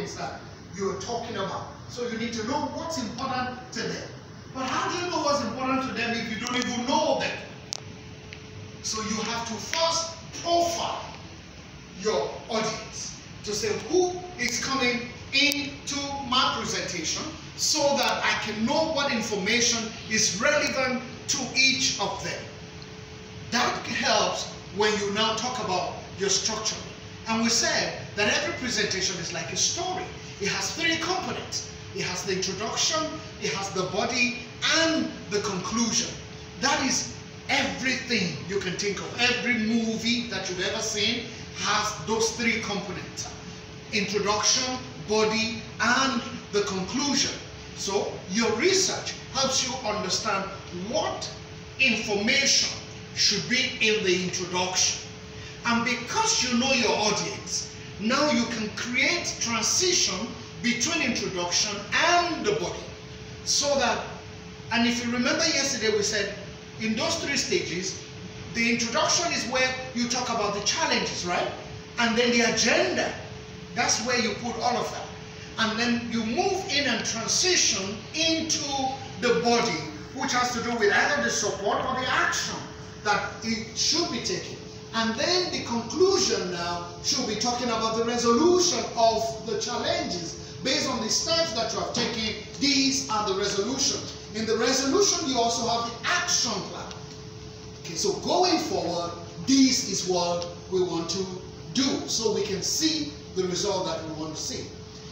audience that you're talking about. So you need to know what's important to them. But how do you know what's important to them if you don't even know them? So you have to first profile your audience to say who is coming into my presentation so that I can know what information is relevant to each of them. That helps when you now talk about your structure. And we said that every presentation is like a story. It has 3 components. It has the introduction, it has the body, and the conclusion. That is everything you can think of. Every movie that you've ever seen has those 3 components. Introduction, body, and the conclusion. So your research helps you understand what information should be in the introduction. And because you know your audience, now you can create transition between introduction and the body. So that, and if you remember yesterday we said in those 3 stages, the introduction is where you talk about the challenges, right? And then the agenda, that's where you put all of that. And then you move in and transition into the body, which has to do with either the support or the action that it should be taken. And then the conclusion now should be talking about the resolution of the challenges. Based on the steps that you have taken, these are the resolutions. In the resolution, you also have the action plan. Okay, so going forward, this is what we want to do so we can see the result that we want to see.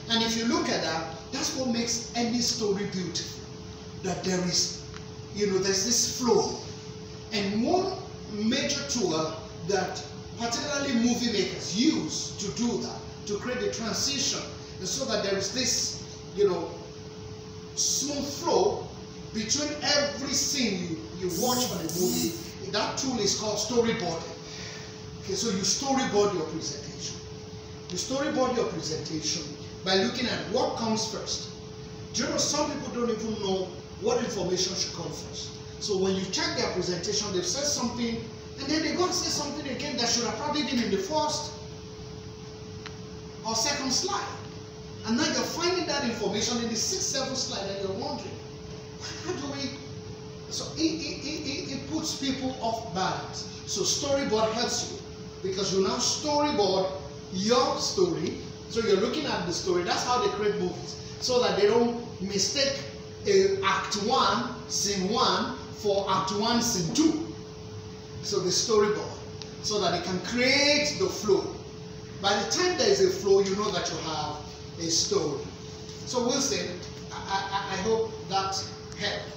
And if you look at that, that's what makes any story beautiful. That there is, there's this flow. And one major tool that particularly movie makers use to do that, to create a transition, and so that there is this, smooth flow between every scene you watch on a movie. That tool is called storyboarding. Okay, so you storyboard your presentation. You storyboard your presentation by looking at what comes first. Do you know some people don't even know what information should come first? So when you check their presentation, they've said something, and then they go and say something again that should have probably been in the first or second slide. And now you're finding that information in the 6th, 7th slide, and you're wondering, how do we? So it puts people off balance. So storyboard helps you because you now storyboard your story. So you're looking at the story. That's how they create movies, so that they don't mistake Act 1, Scene 1 for Act 1, Scene 2. So the storyboard, so that it can create the flow. By the time there is a flow, you know that you have a story. So we'll say, I hope that helped.